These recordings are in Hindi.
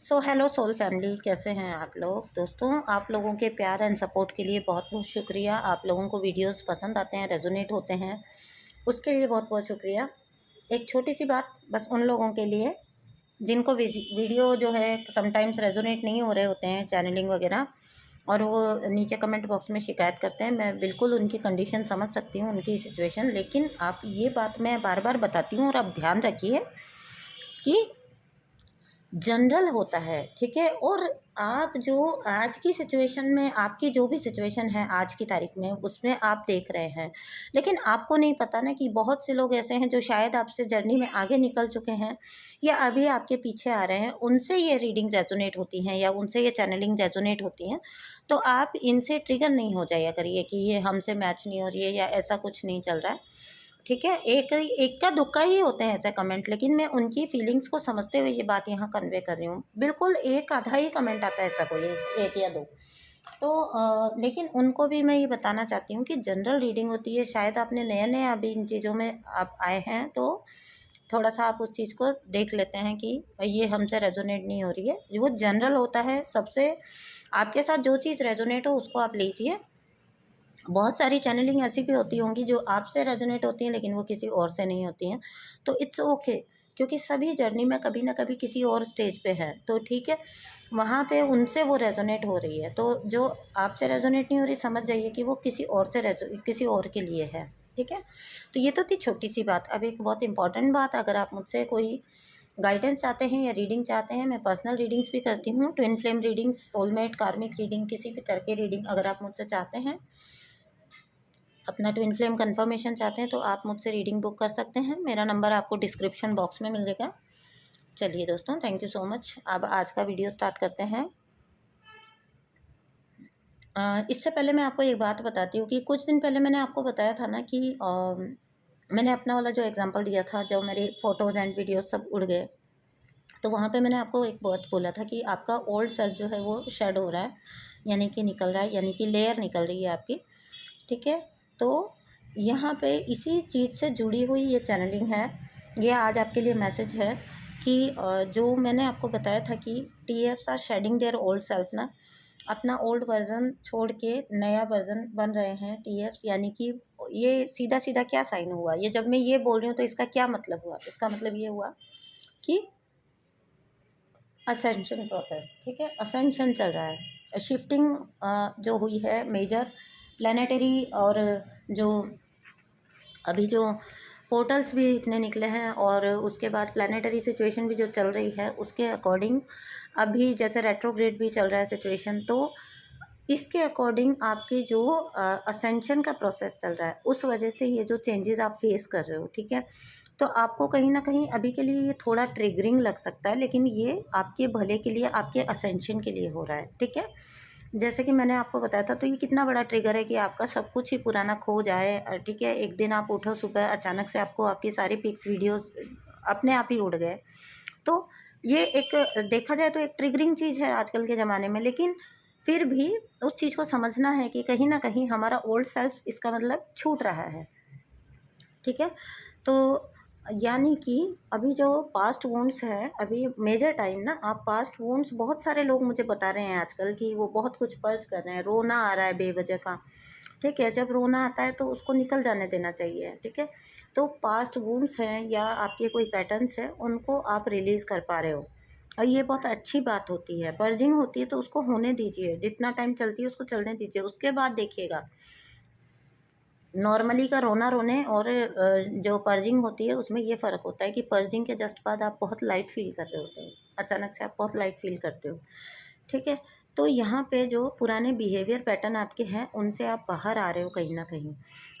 सो हेलो सोल फैमिली, कैसे हैं आप लोग। दोस्तों, आप लोगों के प्यार एंड सपोर्ट के लिए बहुत बहुत शुक्रिया। आप लोगों को वीडियोस पसंद आते हैं, रेजोनेट होते हैं, उसके लिए बहुत बहुत शुक्रिया। एक छोटी सी बात बस उन लोगों के लिए जिनको वीडियो जो है समटाइम्स रेजोनेट नहीं हो रहे होते हैं, चैनलिंग वगैरह, और वो नीचे कमेंट बॉक्स में शिकायत करते हैं। मैं बिल्कुल उनकी कंडीशन समझ सकती हूँ, उनकी सिचुएशन, लेकिन आप ये बात मैं बार बार बताती हूँ और आप ध्यान रखिए कि जनरल होता है, ठीक है। और आप जो आज की सिचुएशन में, आपकी जो भी सिचुएशन है आज की तारीख में, उसमें आप देख रहे हैं, लेकिन आपको नहीं पता ना कि बहुत से लोग ऐसे हैं जो शायद आपसे जर्नी में आगे निकल चुके हैं या अभी आपके पीछे आ रहे हैं। उनसे ये रीडिंग रेजोनेट होती हैं या उनसे ये चैनलिंग रेजोनेट होती हैं, तो आप इनसे ट्रिगर नहीं हो जाया करिए कि ये हमसे मैच नहीं हो रही है या ऐसा कुछ नहीं चल रहा है, ठीक है। एक एक का दुक्का ही होते हैं ऐसे कमेंट, लेकिन मैं उनकी फीलिंग्स को समझते हुए ये बात यहाँ कन्वे कर रही हूँ। बिल्कुल एक आधा ही कमेंट आता है ऐसा, कोई एक या दो, तो लेकिन उनको भी मैं ये बताना चाहती हूँ कि जनरल रीडिंग होती है। शायद आपने नए नए अभी इन चीज़ों में आप आए हैं, तो थोड़ा सा आप उस चीज़ को देख लेते हैं कि ये हमसे रेजोनेट नहीं हो रही है। वो जनरल होता है, सबसे आपके साथ जो चीज़ रेजोनेट हो उसको आप लीजिए। बहुत सारी चैनलिंग ऐसी भी होती होंगी जो आपसे रेजोनेट होती हैं लेकिन वो किसी और से नहीं होती हैं, तो इट्स ओके, क्योंकि सभी जर्नी में कभी ना कभी किसी और स्टेज पे है, तो ठीक है, वहाँ पे उनसे वो रेजोनेट हो रही है। तो जो आपसे रेजोनेट नहीं हो रही, समझ जाइए कि वो किसी और से किसी और के लिए है, ठीक है। तो ये तो थी छोटी सी बात। अब एक बहुत इंपॉर्टेंट बात, अगर आप मुझसे कोई गाइडेंस चाहते हैं या रीडिंग चाहते हैं, मैं पर्सनल रीडिंग्स भी करती हूँ, ट्विन फ्लेम रीडिंग्स, सोलमेट, कार्मिक रीडिंग, किसी भी तरह की रीडिंग अगर आप मुझसे चाहते हैं, अपना ट्विन फ्लेम कंफर्मेशन चाहते हैं, तो आप मुझसे रीडिंग बुक कर सकते हैं। मेरा नंबर आपको डिस्क्रिप्शन बॉक्स में मिलेगा। चलिए दोस्तों, थैंक यू सो मच। अब आज का वीडियो स्टार्ट करते हैं। इससे पहले मैं आपको एक बात बताती हूँ कि कुछ दिन पहले मैंने आपको बताया था ना कि मैंने अपना वाला जो एग्जांपल दिया था, जो मेरे फ़ोटोज़ एंड वीडियोज़ सब उड़ गए, तो वहाँ पे मैंने आपको एक बात बोला था कि आपका ओल्ड सेल्फ जो है वो शेड हो रहा है, यानी कि निकल रहा है, यानी कि लेयर निकल रही है आपकी, ठीक है। तो यहाँ पे इसी चीज़ से जुड़ी हुई ये चैनलिंग है। ये आज आपके लिए मैसेज है कि जो मैंने आपको बताया था कि TFs are shedding their old self ना, अपना ओल्ड वर्जन छोड़ के नया वर्जन बन रहे हैं टीएफ्स, यानी कि ये सीधा सीधा क्या साइन हुआ, ये जब मैं ये बोल रही हूँ तो इसका क्या मतलब हुआ, इसका मतलब ये हुआ कि असेंशन प्रोसेस, ठीक है, असेंशन चल रहा है, शिफ्टिंग जो हुई है मेजर प्लानिटरी, और जो अभी जो पोर्टल्स भी इतने निकले हैं और उसके बाद प्लानिटरी सिचुएशन भी जो चल रही है उसके अकॉर्डिंग, अभी जैसे रेट्रोग्रेड भी चल रहा है सिचुएशन, तो इसके अकॉर्डिंग आपकी जो असेंशन का प्रोसेस चल रहा है, उस वजह से ये जो चेंजेस आप फेस कर रहे हो, ठीक है। तो आपको कहीं ना कहीं अभी के लिए ये थोड़ा ट्रिगरिंग लग सकता है, लेकिन ये आपके भले के लिए, आपके असेंशन के लिए हो रहा है, ठीक है। जैसे कि मैंने आपको बताया था, तो ये कितना बड़ा ट्रिगर है कि आपका सब कुछ ही पुराना खो जाए, ठीक है। एक दिन आप उठो सुबह, अचानक से आपको आपकी सारी पिक्स वीडियोस अपने आप ही उड़ गए, तो ये एक देखा जाए तो एक ट्रिगरिंग चीज़ है आजकल के ज़माने में। लेकिन फिर भी उस चीज़ को समझना है कि कहीं ना कहीं हमारा ओल्ड सेल्फ, इसका मतलब छूट रहा है, ठीक है। तो यानी कि अभी जो पास्ट वुंड्स है, अभी मेजर टाइम ना, आप पास्ट वुंड्स, बहुत सारे लोग मुझे बता रहे हैं आजकल कि वो बहुत कुछ पर्ज कर रहे हैं, रोना आ रहा है बेवजह का, ठीक है। जब रोना आता है तो उसको निकल जाने देना चाहिए, ठीक है। तो पास्ट वुंड्स हैं या आपके कोई पैटर्न्स हैं, उनको आप रिलीज़ कर पा रहे हो, और ये बहुत अच्छी बात होती है। पर्जिंग होती है तो उसको होने दीजिए, जितना टाइम चलती है उसको चलने दीजिए, उसके बाद देखिएगा। नॉर्मली का रोना रोने और जो पर्जिंग होती है उसमें ये फ़र्क होता है कि पर्जिंग के जस्ट बाद आप बहुत लाइट फील कर रहे होते हैं, अचानक से आप बहुत लाइट फील करते हो, ठीक है। तो यहाँ पे जो पुराने बिहेवियर पैटर्न आपके हैं उनसे आप बाहर आ रहे हो कहीं ना कहीं,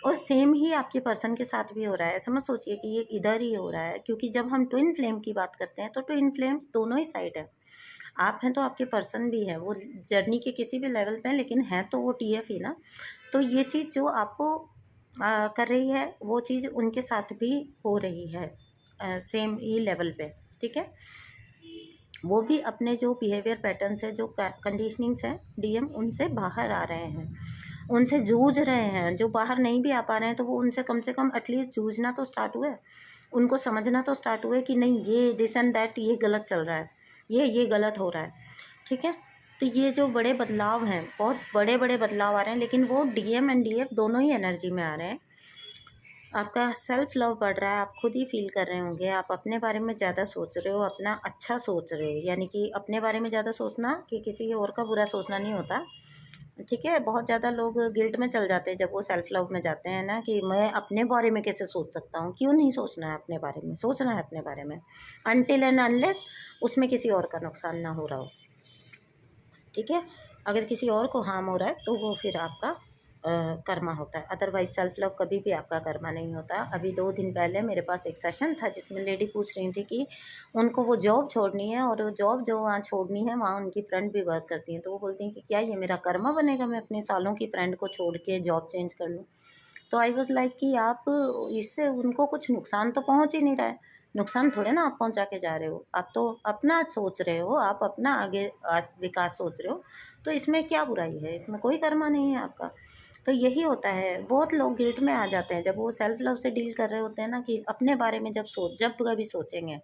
और सेम ही आपके पर्सन के साथ भी हो रहा है। ऐसा मत सोचिए कि ये इधर ही हो रहा है, क्योंकि जब हम ट्विन फ्लेम की बात करते हैं तो ट्विन फ्लेम्स दोनों ही साइड है। आप हैं तो आपके पर्सन भी है, वो जर्नी के किसी भी लेवल पे हैं, लेकिन हैं तो वो टीएफ ही ना। तो ये चीज़ जो आपको कर रही है, वो चीज़ उनके साथ भी हो रही है, सेम ही लेवल पे, ठीक है। वो भी अपने जो बिहेवियर पैटर्न्स है, जो कंडीशनिंग्स हैं डीएम, उनसे बाहर आ रहे हैं, उनसे जूझ रहे हैं। जो बाहर नहीं भी आ पा रहे हैं तो वो उनसे कम से कम एटलीस्ट जूझना तो स्टार्ट हुए, उनको समझना तो स्टार्ट हुए कि नहीं, ये दिस एंड दैट ये गलत चल रहा है, ये गलत हो रहा है, ठीक है। तो ये जो बड़े बदलाव हैं, बहुत बड़े बड़े बदलाव आ रहे हैं, लेकिन वो डीएम एंड डीएफ दोनों ही एनर्जी में आ रहे हैं। आपका सेल्फ लव बढ़ रहा है, आप खुद ही फील कर रहे होंगे, आप अपने बारे में ज़्यादा सोच रहे हो, अपना अच्छा सोच रहे हो, यानी कि अपने बारे में ज़्यादा सोचना कि किसी और का बुरा सोचना नहीं होता, ठीक है। बहुत ज़्यादा लोग गिल्ट में चल जाते हैं जब वो सेल्फ लव में जाते हैं ना, कि मैं अपने बारे में कैसे सोच सकता हूँ। क्यों नहीं सोचना है अपने बारे में, सोचना है अपने बारे में, अनटिल एंड अनलेस उसमें किसी और का नुकसान ना हो रहा हो, ठीक है। अगर किसी और को हार्म हो रहा है तो वो फिर आपका कर्मा होता है, अदरवाइज सेल्फ लव कभी भी आपका कर्मा नहीं होता। अभी 2 दिन पहले मेरे पास एक सेशन था जिसमें लेडी पूछ रही थी कि उनको वो जॉब छोड़नी है, और जॉब जो वहाँ छोड़नी है वहाँ उनकी फ्रेंड भी वर्क करती हैं, तो वो बोलती हैं कि क्या ये मेरा कर्मा बनेगा, मैं अपने सालों की फ्रेंड को छोड़ के जॉब चेंज कर लूँ। तो आई वॉज लाइक कि आप इससे उनको कुछ नुकसान तो पहुँच ही नहीं रहा है, नुकसान थोड़े ना आप पहुंचा के जा रहे हो, आप तो अपना सोच रहे हो, आप अपना आगे आज विकास सोच रहे हो, तो इसमें क्या बुराई है, इसमें कोई कर्मा नहीं है आपका। तो यही होता है, बहुत लोग गिल्ट में आ जाते हैं जब वो सेल्फ लव से डील कर रहे होते हैं ना, कि अपने बारे में जब कभी सोचेंगे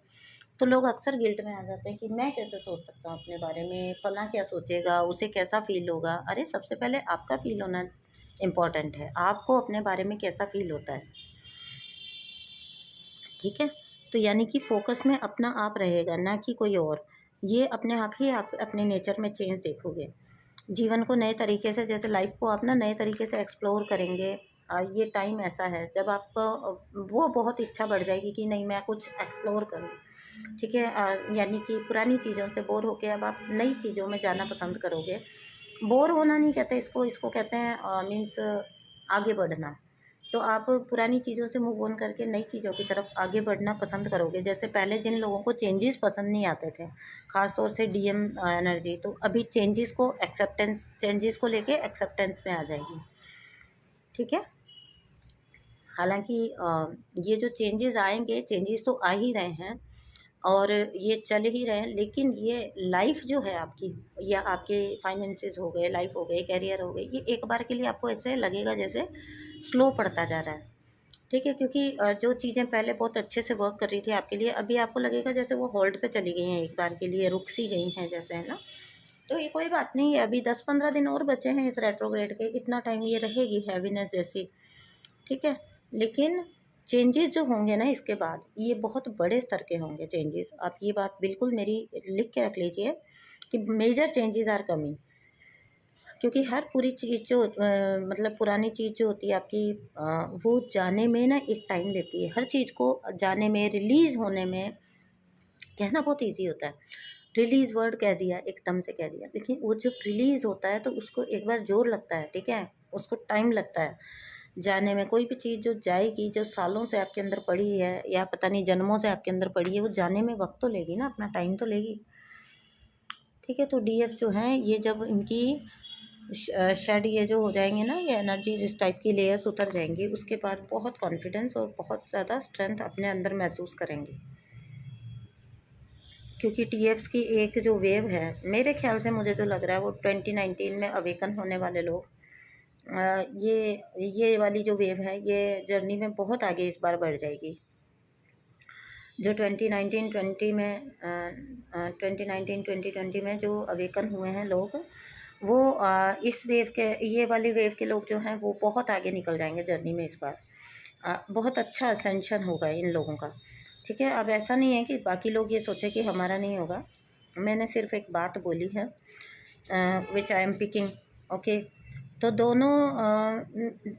तो लोग अक्सर गिल्ट में आ जाते हैं कि मैं कैसे सोच सकता हूँ अपने बारे में, फलां क्या सोचेगा, उसे कैसा फील होगा। अरे सबसे पहले आपका फील होना इम्पॉर्टेंट है, आपको अपने बारे में कैसा फील होता है, ठीक है। तो यानी कि फोकस में अपना आप रहेगा, ना कि कोई और। ये अपने आप ही आप अपने नेचर में चेंज देखोगे, जीवन को नए तरीके से, जैसे लाइफ को आप ना नए तरीके से एक्सप्लोर करेंगे। ये टाइम ऐसा है जब आपको वो बहुत इच्छा बढ़ जाएगी कि नहीं मैं कुछ एक्सप्लोर करूं, ठीक है। यानी कि पुरानी चीज़ों से बोर होके अब आप नई चीज़ों में जाना पसंद करोगे। बोर होना नहीं कहते इसको, इसको कहते हैं मीन्स आगे बढ़ना। तो आप पुरानी चीज़ों से मूव ऑन करके नई चीज़ों की तरफ आगे बढ़ना पसंद करोगे। जैसे पहले जिन लोगों को चेंजेस पसंद नहीं आते थे, ख़ास तौर से डीएम एनर्जी, तो अभी चेंजेस को लेके एक्सेप्टेंस में आ जाएगी, ठीक है। हालांकि ये जो चेंजेस आएंगे, चेंजेस तो आ ही रहे हैं और ये चल ही रहे हैं, लेकिन ये लाइफ जो है आपकी, या आपके फाइनेंसेस हो गए, लाइफ हो गए, करियर हो गए, ये एक बार के लिए आपको ऐसे लगेगा जैसे स्लो पड़ता जा रहा है, ठीक है। क्योंकि जो चीज़ें पहले बहुत अच्छे से वर्क कर रही थी आपके लिए, अभी आपको लगेगा जैसे वो होल्ड पे चली गई हैं, एक बार के लिए रुक सी गई हैं जैसे, है ना। तो ये कोई बात नहीं है, अभी 10-15 दिन और बचे हैं इस रेट्रोग्रेड के, इतना टाइम ये रहेगी हैवीनेस जैसी, ठीक है। लेकिन चेंजेस जो होंगे ना इसके बाद, ये बहुत बड़े स्तर के होंगे चेंजेस। आप ये बात बिल्कुल मेरी लिख के रख लीजिए कि मेजर चेंजेस आर कमिंग। क्योंकि हर पूरी चीज़ जो मतलब पुरानी चीज़ जो होती है आपकी, वो जाने में ना एक टाइम लेती है। हर चीज़ को जाने में, रिलीज़ होने में, कहना बहुत ईजी होता है, रिलीज़ वर्ड कह दिया, एकदम से कह दिया, लेकिन वो जब रिलीज़ होता है तो उसको एक बार जोर लगता है, ठीक है, उसको टाइम लगता है जाने में। कोई भी चीज़ जो जाएगी, जो सालों से आपके अंदर पड़ी है या पता नहीं जन्मों से आपके अंदर पड़ी है, वो जाने में वक्त तो लेगी ना, अपना टाइम तो लेगी, ठीक है। तो डीएफ जो हैं, ये जब इनकी शेड ये जो हो जाएंगे ना, ये एनर्जीज इस टाइप की लेयर्स उतर जाएंगी, उसके बाद बहुत कॉन्फिडेंस और बहुत ज़्यादा स्ट्रेंथ अपने अंदर महसूस करेंगे। क्योंकि टीएफ्स की एक जो वेव है, मेरे ख्याल से मुझे जो लग रहा है वो 2019 में अवेकन होने वाले लोग, ये वाली जो वेव है, ये जर्नी में बहुत आगे इस बार बढ़ जाएगी। जो 2019-20 में 2019-2020 में जो अवेकन हुए हैं लोग, वो इस वेव के, ये वाली वेव के लोग जो हैं वो बहुत आगे निकल जाएंगे जर्नी में इस बार। बहुत अच्छा असेंशन होगा इन लोगों का, ठीक है। अब ऐसा नहीं है कि बाकी लोग ये सोचें कि हमारा नहीं होगा, मैंने सिर्फ एक बात बोली है विच आई एम पिकिंग, ओके। तो दोनों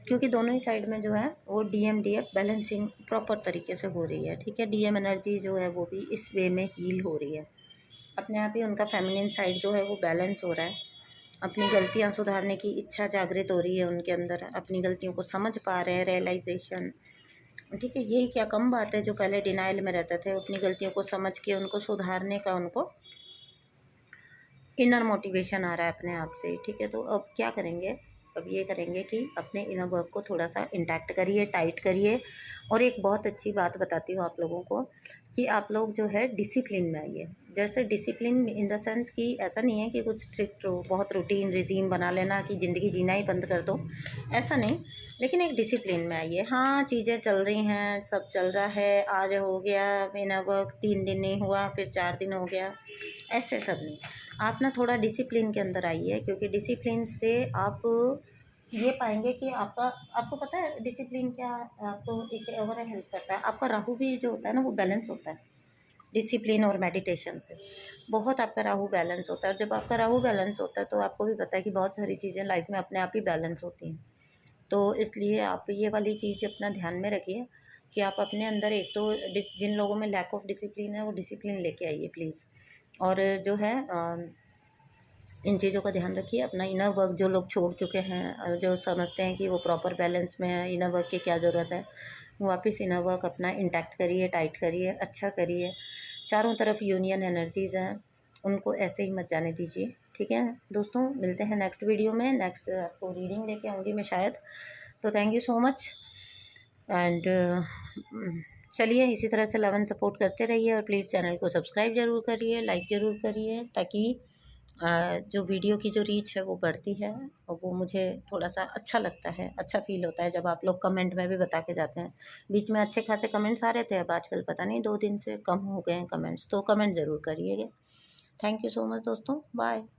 क्योंकि दोनों ही साइड में जो है वो डीएम डीएफ बैलेंसिंग प्रॉपर तरीके से हो रही है, ठीक है। डीएम एनर्जी जो है वो भी इस वे में हील हो रही है, अपने आप ही उनका फेमिनिन साइड जो है वो बैलेंस हो रहा है, अपनी गलतियां सुधारने की इच्छा जागृत हो रही है उनके अंदर, अपनी गलतियों को समझ पा रहे हैं, रियलाइजेशन, ठीक है। यही क्या कम बात है, जो पहले डिनाइल में रहते थे, अपनी गलतियों को समझ के उनको सुधारने का उनको इनर मोटिवेशन आ रहा है अपने आप से, ठीक है। तो अब क्या करेंगे, अब ये करेंगे कि अपने इनर वर्क को थोड़ा सा इंटैक्ट करिए, टाइट करिए। और एक बहुत अच्छी बात बताती हूँ आप लोगों को कि आप लोग जो है डिसिप्लिन में आइए। जैसे डिसिप्लिन इन द सेंस कि ऐसा नहीं है कि कुछ स्ट्रिक्ट हो, बहुत रूटीन रिजीम बना लेना कि ज़िंदगी जीना ही बंद कर दो, ऐसा नहीं, लेकिन एक डिसिप्लिन में आइए। हाँ, चीज़ें चल रही हैं, सब चल रहा है, आज हो गया बिना वर्क 3 दिन नहीं हुआ, फिर 4 दिन हो गया, ऐसे सब नहीं। आप ना थोड़ा डिसिप्लिन के अंदर आइए, क्योंकि डिसिप्लिन से आप ये पाएंगे कि आपको पता है डिसिप्लिन क्या आपको एक और हेल्प करता है। आपका राहु भी जो होता है ना वो बैलेंस होता है डिसिप्लिन और मेडिटेशन से। बहुत आपका राहु बैलेंस होता है, और जब आपका राहु बैलेंस होता है तो आपको भी पता है कि बहुत सारी चीज़ें लाइफ में अपने आप ही बैलेंस होती हैं। तो इसलिए आप ये वाली चीज़ अपना ध्यान में रखिए कि आप अपने अंदर एक तो जिन लोगों में लैक ऑफ डिसिप्लिन है वो डिसिप्लिन लेके आइए प्लीज़। और जो है इन चीज़ों का ध्यान रखिए। अपना इनर वर्क जो लोग छोड़ चुके हैं और जो समझते हैं कि वो प्रॉपर बैलेंस में है, इनर वर्क की क्या ज़रूरत है, वापस इनर वर्क अपना इंटैक्ट करिए, टाइट करिए, अच्छा करिए। चारों तरफ यूनियन एनर्जीज़ हैं, उनको ऐसे ही मत जाने दीजिए। ठीक है दोस्तों, मिलते हैं नेक्स्ट वीडियो में। नेक्स्ट आपको रीडिंग लेके आऊँगी मैं शायद। तो thank you so much and चलिए इसी तरह से लव एंड सपोर्ट करते रहिए, और प्लीज़ चैनल को सब्सक्राइब ज़रूर करिए, लाइक ज़रूर करिए, ताकि जो वीडियो की जो रीच है वो बढ़ती है, और वो मुझे थोड़ा सा अच्छा लगता है, अच्छा फील होता है जब आप लोग कमेंट में भी बता के जाते हैं। बीच में अच्छे खासे कमेंट्स आ रहे थे, अब आजकल पता नहीं 2 दिन से कम हो गए हैं कमेंट्स, तो कमेंट ज़रूर करिएगा। थैंक यू सो मच दोस्तों, बाय।